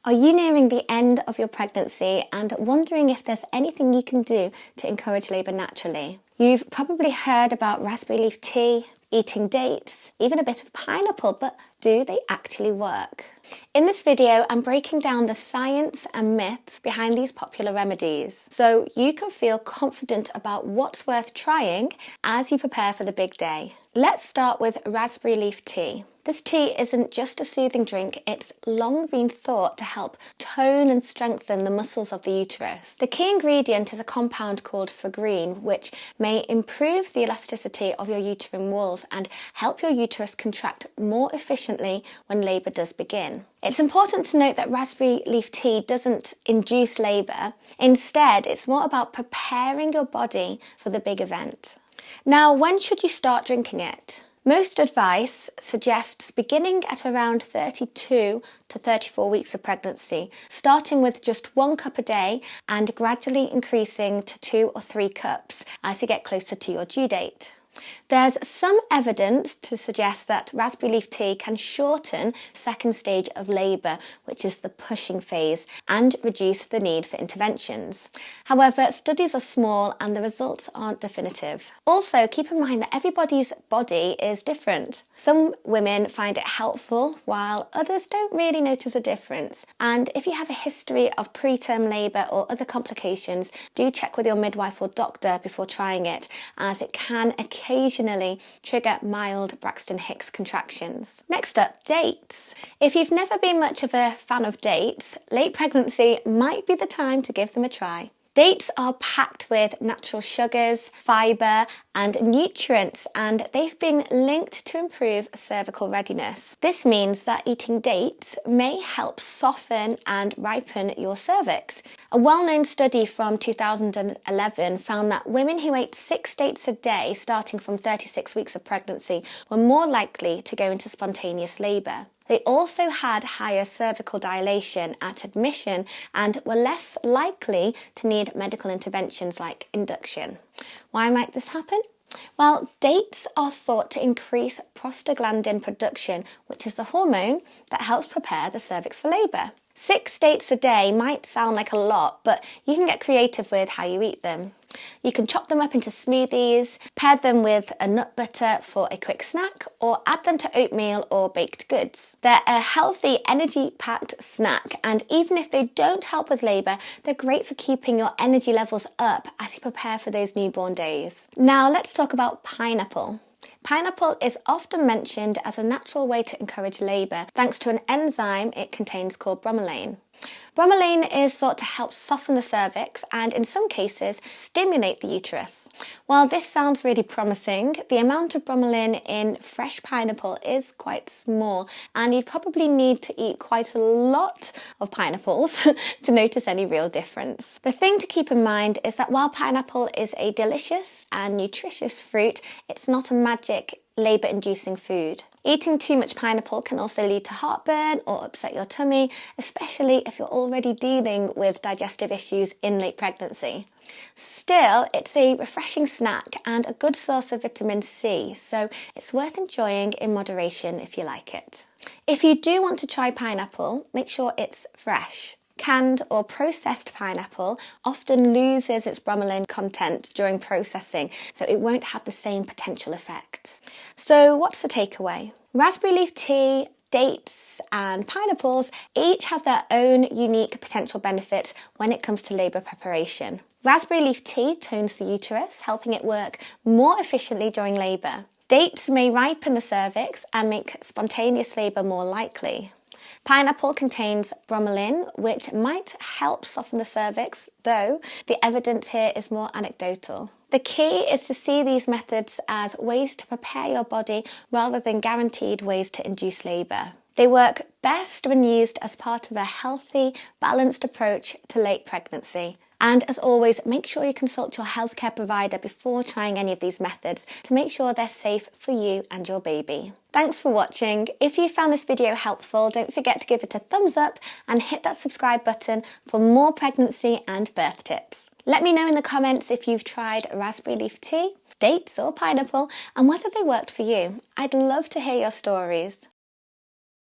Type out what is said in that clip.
Are you nearing the end of your pregnancy and wondering if there's anything you can do to encourage labour naturally? You've probably heard about raspberry leaf tea, eating dates, even a bit of pineapple, but do they actually work? In this video, I'm breaking down the science and myths behind these popular remedies so you can feel confident about what's worth trying as you prepare for the big day. Let's start with raspberry leaf tea. This tea isn't just a soothing drink, it's long been thought to help tone and strengthen the muscles of the uterus. The key ingredient is a compound called fragrine, which may improve the elasticity of your uterine walls and help your uterus contract more efficiently when labour does begin. It's important to note that raspberry leaf tea doesn't induce labour. Instead, it's more about preparing your body for the big event. Now, when should you start drinking it? Most advice suggests beginning at around 32 to 34 weeks of pregnancy, starting with just 1 cup a day and gradually increasing to 2 or 3 cups as you get closer to your due date. There's some evidence to suggest that raspberry leaf tea can shorten the second stage of labour, which is the pushing phase, and reduce the need for interventions. However, studies are small and the results aren't definitive. Also, keep in mind that everybody's body is different. Some women find it helpful, while others don't really notice a difference. And if you have a history of preterm labour or other complications, do check with your midwife or doctor before trying it, as it can occasionally trigger mild Braxton Hicks contractions. Next up, dates. If you've never been much of a fan of dates, late pregnancy might be the time to give them a try. Dates are packed with natural sugars, fibre and nutrients, and they've been linked to improve cervical readiness. This means that eating dates may help soften and ripen your cervix. A well-known study from 2011 found that women who ate 6 dates a day starting from 36 weeks of pregnancy were more likely to go into spontaneous labour. They also had higher cervical dilation at admission and were less likely to need medical interventions like induction. Why might this happen? Well, dates are thought to increase prostaglandin production, which is the hormone that helps prepare the cervix for labour. 6 dates a day might sound like a lot, but you can get creative with how you eat them. You can chop them up into smoothies, pair them with a nut butter for a quick snack, or add them to oatmeal or baked goods. They're a healthy, energy-packed snack, and even if they don't help with labour, they're great for keeping your energy levels up as you prepare for those newborn days. Now let's talk about pineapple. Pineapple is often mentioned as a natural way to encourage labour thanks to an enzyme it contains called bromelain. Bromelain is thought to help soften the cervix and, in some cases, stimulate the uterus. While this sounds really promising, the amount of bromelain in fresh pineapple is quite small, and you'd probably need to eat quite a lot of pineapples to notice any real difference. The thing to keep in mind is that while pineapple is a delicious and nutritious fruit, it's not a magic labour-inducing food. Eating too much pineapple can also lead to heartburn or upset your tummy, especially if you're already dealing with digestive issues in late pregnancy. Still, it's a refreshing snack and a good source of vitamin C, so it's worth enjoying in moderation if you like it. If you do want to try pineapple, make sure it's fresh. Canned or processed pineapple often loses its bromelain content during processing, so it won't have the same potential effects. So what's the takeaway? Raspberry leaf tea, dates and pineapples each have their own unique potential benefits when it comes to labour preparation. Raspberry leaf tea tones the uterus, helping it work more efficiently during labour. Dates may ripen the cervix and make spontaneous labour more likely. Pineapple contains bromelain, which might help soften the cervix, though the evidence here is more anecdotal. The key is to see these methods as ways to prepare your body rather than guaranteed ways to induce labour. They work best when used as part of a healthy, balanced approach to late pregnancy. And as always, make sure you consult your healthcare provider before trying any of these methods to make sure they're safe for you and your baby. Thanks for watching. If you found this video helpful, don't forget to give it a thumbs up and hit that subscribe button for more pregnancy and birth tips. Let me know in the comments if you've tried raspberry leaf tea, dates or pineapple, and whether they worked for you. I'd love to hear your stories.